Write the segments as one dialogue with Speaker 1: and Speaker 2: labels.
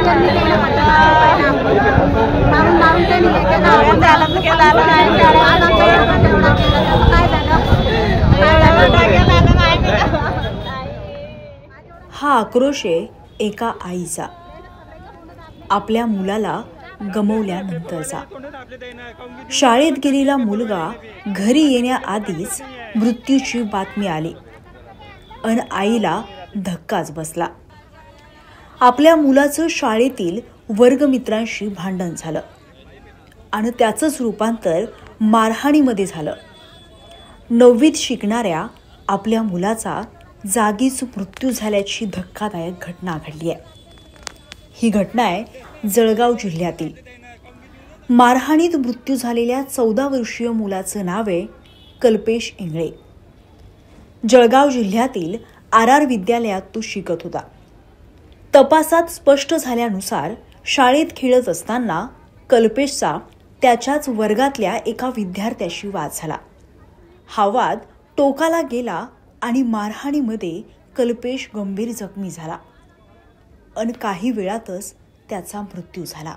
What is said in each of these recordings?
Speaker 1: हा आक्रोश आहे एका आईचा, आपल्या मुलाला गमावल्यानंतरचा। शाळेत गेलेला मुलगा घरी येण्याआधीच मृत्यूची बातमी आली अन आईला धक्काच बसला। आपल्या मुलाचं शाळेतील वर्गमित्रांशी भांडण झालं आणि त्याचंच रूपांतर मारहाणीमध्ये झालं। 9वीत शिकणाऱ्या आपल्या मुलाचा जागीच मृत्यू झाल्याची धक्कादायक घटना घडली आहे। ही घटना आहे जळगाव जिल्ह्यातील। मारहाणीत मृत्यू झालेल्या 14 वर्षीय मुलाचं नाव आहे कल्पेश इंगळे। जळगाव जिल्ह्यातील RR विद्यालयात तो शिकत होता। तपासात स्पष्ट झाल्यानुसार शाळेत खेळत असताना कल्पेशचा त्याच्याच वर्गातल्या एका विद्यार्थ्याशी वाद झाला। हा वाद टोकाला गेला आणि मारहाणीमध्ये कल्पेश गंभीर जखमी झाला आणि काही वेळातच त्याचा मृत्यू झाला।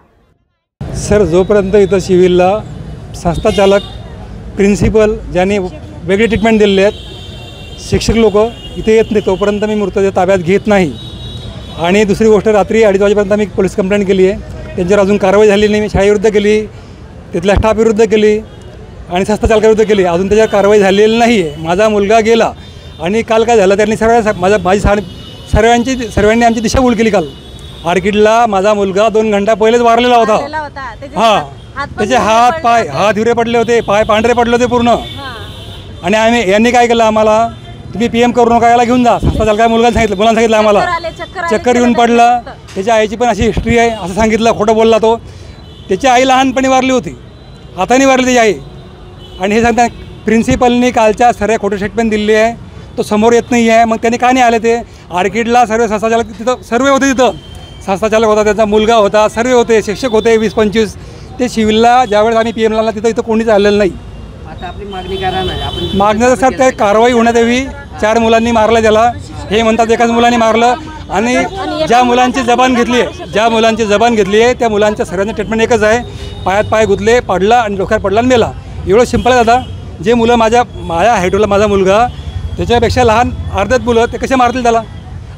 Speaker 2: सर, जोपर्यंत इथं सिव्हिलला संस्था चालक, प्रिन्सिपल ज्यांनी वेगळी ट्रीटमेंट दिलेली आहेत, शिक्षक लोक इथे येत नाही तोपर्यंत मी मृतदेह ताब्यात घेत नाही। आणि दुसरी गोष्ट, रात्री 2:30 वाजेपर्यंत मी पोलीस कंप्लेंट केली आहे, त्यांच्यावर अजून कारवाई झाली नाही। मी शाळेविरुद्ध केली, तिथल्या स्टाफ विरुद्ध केली आणि संस्था चालकाविरुद्ध केली, अजून त्याच्यावर कारवाई झालेली नाही आहे। माझा मुलगा गेला आणि काल काय झालं, त्यांनी सर्वांनी आमची दिशाभूल केली। काल आर्किडला माझा मुलगा 2 घंटा पहिलेच वारलेला होता। हां, त्याचे हात हिरे पडले होते, पाय पांढरे पडले होते पूर्ण। आणि यांनी काय केलं, आम्हाला तुम्ही PM करू नका, याला घेऊन जा। संस्था चालकाला मुलांना सांगितलं आम्हाला, चक्कर येऊन पडलं। त्याच्या आईची पण अशी हिस्ट्री आहे असं सांगितलं, खोटं बोलला तो। त्याची आई लहानपणी वारली होती, आता नाही वारली त्याची आई। आणि हे सांगता प्रिन्सिपलनी कालच्या सर्व खोटं स्टेटमेंट दिली आहे, तो समोर येत नाही आहे। मग त्यांनी का नाही आले? ते आर्किडला सर्व संस्था चालक तिथं सर्व होते, तिथं संस्था चालक होता, त्याचा मुलगा होता, सर्व होते, शिक्षक होते 20-25। ते सिव्हिलला ज्यावेळेस आम्ही PM ला तिथं कोणीच आलेलं नाही।
Speaker 3: आता आपली मागणी करा ना, आपण
Speaker 2: मागण्याचं सर ते कारवाई होण्यात यावी। 4 मुलांनी मारलं त्याला, हे म्हणतात एकाच मुलांनी मारलं। आणि ज्या मुलांची जबान घेतली आहे त्या मुलांच्या सर्वांची ट्रीटमेंट एकच आहे, पायात पाय गुंतले, पडला आणि डोक्यात पडला आणि मेला। एवढं सिंपल आहे दादा। जे मुलं माझ्या हाईटला माझा मुलगा, त्याच्यापेक्षा लहान अर्ध्यात मुलं, ते कसे मारतील त्याला?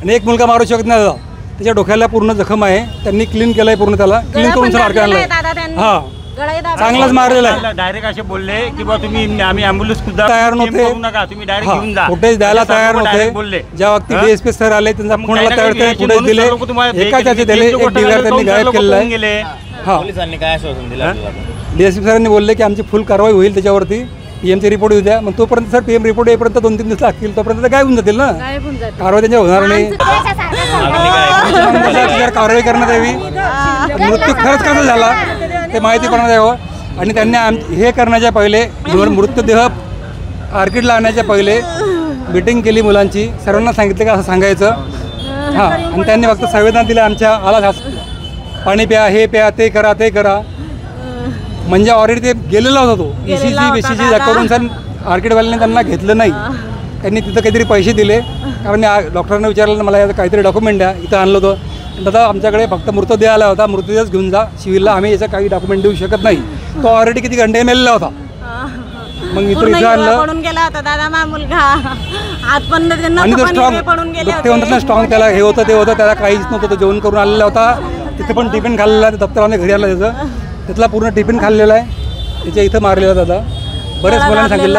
Speaker 2: आणि एक मुलगा मारू शकत नाही दादा, त्याच्या डोक्याला पूर्ण जखम आहे, त्यांनी क्लीन केलं आहे पूर्ण, त्याला क्लीन करून मार्ग आणला आहे। हां, चांगलाच मारलेला आहे।
Speaker 4: डायरेक्ट असे बोलले की बा तुम्ही आम्ही ॲम्ब्युलन्स
Speaker 2: तयार नव्हते,
Speaker 4: तुम्ही डायरेक्ट घेऊन जा,
Speaker 2: फुटेज द्यायला तयार नव्हते। ज्या वक्ती DSP सर आले, त्यांचा फोन आला, त्यावेळेस फुटेज दिले, एकाचे दिले, एक DVR त्यांनी गायब केलेला आहे। हां,
Speaker 4: पोलिसांनी काय आश्वासन दिलं?
Speaker 2: DSP सरांनी बोलले की आमची फुल कारवाई होईल त्याच्यावरती, PMचे रिपोर्ट येऊ द्या। मग तोपर्यंत सर PM रिपोर्ट येईपर्यंत 2-3 दिवस लागतील, तोपर्यंत गायब होऊन जातील ना, कारवाई त्यांच्या होणार नाही। कारवाई करण्यात यावी, मृत्यू खरंच कसा झाला ते माहिती करण्यात यावं। आणि त्यांनी हे करण्याच्या पहिले, मृतदेह आर्किडला आणण्याच्या पहिले मीटिंग केली मुलांची, सर्वांना सांगितलं का असं सांगायचं। हां, आणि त्यांनी फक्त संवेदना दिल्या आमच्या, आला पाणी प्या, हे प्या, ते करा, ते करा। म्हणजे ऑलरेडी ते गेलेला होता तो, ECG BCG करून सर आर्किडवाल्यांनी त्यांना घेतलं नाही। त्यांनी तिथं काहीतरी पैसे दिले, कारण डॉक्टरांना विचारलं मला याचं काहीतरी डॉक्युमेंट द्या, इथं आणलं होतं। दादा आमच्याकडे फक्त मृतदेह आला होता, मृतदेहच घेऊन जा सिव्हिलला, आम्ही याचं काही डॉक्युमेंट देऊ शकत नाही। तो ऑलरेडी किती घंटे मेलेला होता। मग इथं आणलं आणि तो स्ट्रॉंग त्याला हे होतं ते होतं, त्याला काहीच नव्हतं, तो जेवण करून आलेला होता। तिथे पण टिफिन खाल्लेला, दप्तराने घरी आला त्यातला पूर्ण टिफिन खाल्लेला आहे, त्याच्या इथं मारलेला दादा। बऱ्याच मुलांनी सांगितलं,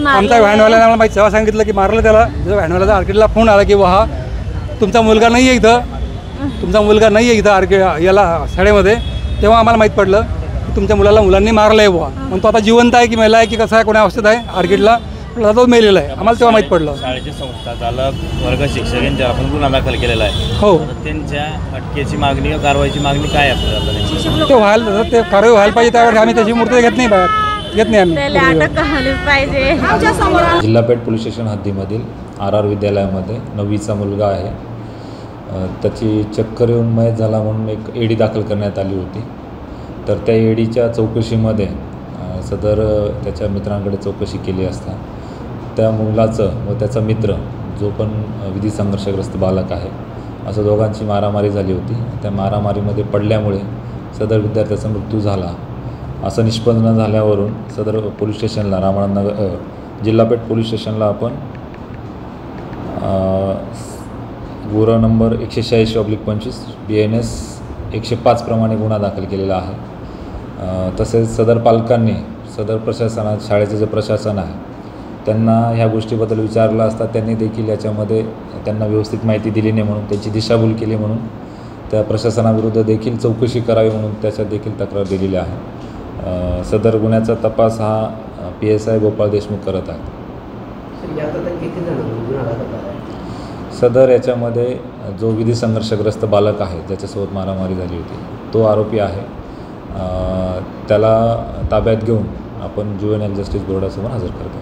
Speaker 2: आमच्या व्हॅनवाल्याने आम्हाला माहिती तेव्हा सांगितलं की मारलं त्याला। जेव्हा व्हॅनवाल्याचा आर्किडला फोन आला की हा तुमचा मुलगा नाही आहे इथं, तुमचा मुलगा नाही आहे इथं आर्किड याला शाळेमध्ये, तेव्हा आम्हाला माहीत पडलं की तुमच्या मुलांनी मारलं आहे बुवा। मग तो आता जिवंत आहे की मेला आहे की कसं आहे, कोण्या अवस्थेत आहे आर्किडला, तो मेलेला आहे, आम्हाला तेव्हा माहीत पडलं।
Speaker 4: शाळेचे संस्था चालक, वर्ग शिक्षक यांच्यावर आपण गुन्हा दाखल केलेला आहे।
Speaker 2: हो,
Speaker 4: त्यांच्या अटकेची मागणी किंवा कारवाईची मागणी काय आपल्याला?
Speaker 2: ते व्हायला, ते कारवाई व्हायला पाहिजे, त्यावर आम्ही त्याची मूर्ती घेत नाही, बाहेर घेत नाही आम्ही।
Speaker 5: जिल्हा पेठ पोलीस स्टेशन हद्दीमधील RR विद्यालयामध्ये 9वीचा मुलगा आहे, त्याची चक्कर येऊन मयत झाला म्हणून एक ED दाखल करण्यात आली होती। तर त्या EDच्या चौकशीमध्ये सदर त्याच्या मित्रांकडे चौकशी केली असता त्या मुलाचं व त्याचा मित्र जो पण विधी संघर्षग्रस्त बालक आहे असं दोघांची मारामारी झाली होती. त्या मारामारीमध्ये पडल्यामुळे सदर विद्यार्थ्याचा मृत्यू झाला असं निष्पन्न झाल्यावरून सदर पोलीस स्टेशनला रामनगर जिल्हापेठ पोलीस स्टेशनला आपण गुन्हा नंबर 186/25 BNS 105 प्रमाणे गुन्हा दाखल केलेला आहे. तसेच सदर पालकांनी सदर प्रशासनात शाळेचे जे प्रशासन आहे त्यांना ह्या गोष्टीबद्दल विचारलं असता त्यांनी देखील याच्यामध्ये त्यांना व्यवस्थित माहिती दिली नाही म्हणून त्यांची दिशाभूल केली म्हणून त्या प्रशासनाविरुद्ध देखील चौकशी करावी म्हणून त्याच्यात देखील तक्रार दिलेली आहे. सदर गुन्ह्याचा तपास हा PSI गोपाळ देशमुख करत आहे. सदर याच्यामध्ये जो विधी संघर्षग्रस्त बालक आहे ज्याच्यासोबत मारामारी झाली होती तो आरोपी आहे. त्याला ताब्यात घेऊन आपण जुवेनाईल जस्टिस बोर्डासमोर हजर करतो.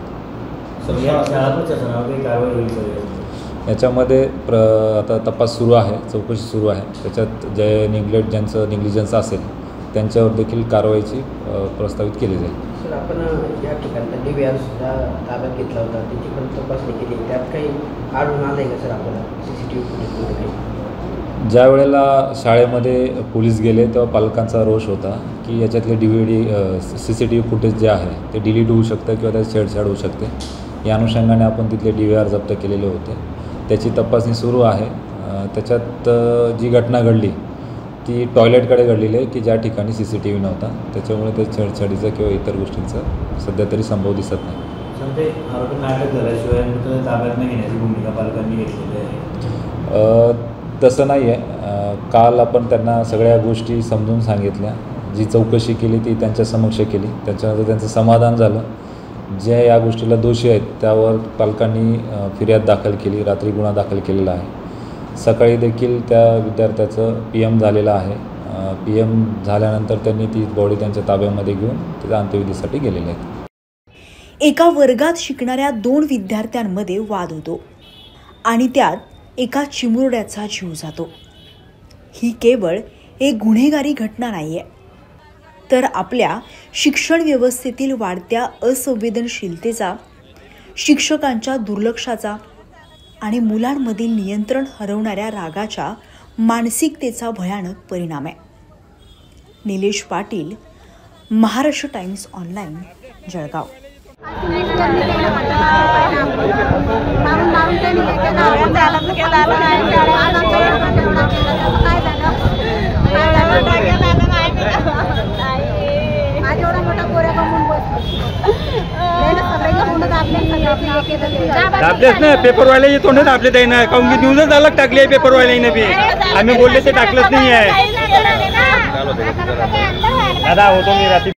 Speaker 5: याच्यामध्ये आता तपास सुरू आहे, चौकशी सुरू आहे. त्याच्यात जे ज्यांचं निग्लिजन्स असेल त्यांच्यावर देखील कारवाईची प्रस्तावित केली जाईल.
Speaker 3: सर, आपण या ठिकाणी DVR सुद्धा ताब्यात घेतला होता, त्याची पण तपासणी केली, त्यात काही आढळून आलं आहे का सर आपल्याला CCTV फुटेजमध्ये काही?
Speaker 5: ज्या वेळेला शाळेमध्ये पोलीस गेले तेव्हा पालकांचा रोष होता की याच्यातले DVD CCTV फुटेज जे आहे ते डिलीट होऊ शकतं किंवा त्यात छेडछाड होऊ शकते. या अनुषंगाने आपण तिथले DVR जप्त केलेले होते. त्याची तपासणी सुरू आहे. त्याच्यात जी घटना घडली ती टॉयलेटकडे घडलेली आहे की ज्या ठिकाणी CCTV नव्हता. त्याच्यामुळे ते छेडछाडीचा किंवा इतर गोष्टींचा सध्या तरी संभव दिसत नाही. तसं नाही आहे. काल आपण त्यांना सगळ्या गोष्टी समजून सांगितल्या. जी चौकशी केली ती त्यांच्या समक्ष केली. त्याच्यानंतर त्यांचं समाधान झालं. जे या गोष्टीला दोषी आहेत त्यावर पालकांनी फिर्याद दाखल केली. रात्री गुन्हा दाखल केलेला आहे. सकाळी देखील त्या विद्यार्थ्याचं PM झालेलं आहे. PM झाल्यानंतर त्यांनी ती बॉडी त्यांच्या ताब्यामध्ये घेऊन त्याच्या अंत्यविधीसाठी गेलेले आहेत.
Speaker 1: एका वर्गात शिकणाऱ्या 2 विद्यार्थ्यांमध्ये वाद होतो आणि त्यात एका चिमुरड्याचा जीव जातो. ही केवळ एक गुन्हेगारी घटना नाहीये, तर आपल्या शिक्षण व्यवस्थेतील वाढत्या असंवेदनशीलतेचा, शिक्षकांच्या दुर्लक्षाचा आणि मुलांमधील नियंत्रण हरवणाऱ्या रागाच्या मानसिकतेचा भयानक परिणाम आहे. Nilesh Patil, Maharashtra Times online, Jalgaon.
Speaker 2: दाबलेच ना पेपरवाले तोंड दाबले ते ना काऊन की न्यूजच अलग टाकली आहे पेपरवाल्याने बी. आम्ही बोलले ते टाकलंच नाही आहे. दादा होतो मी रात्री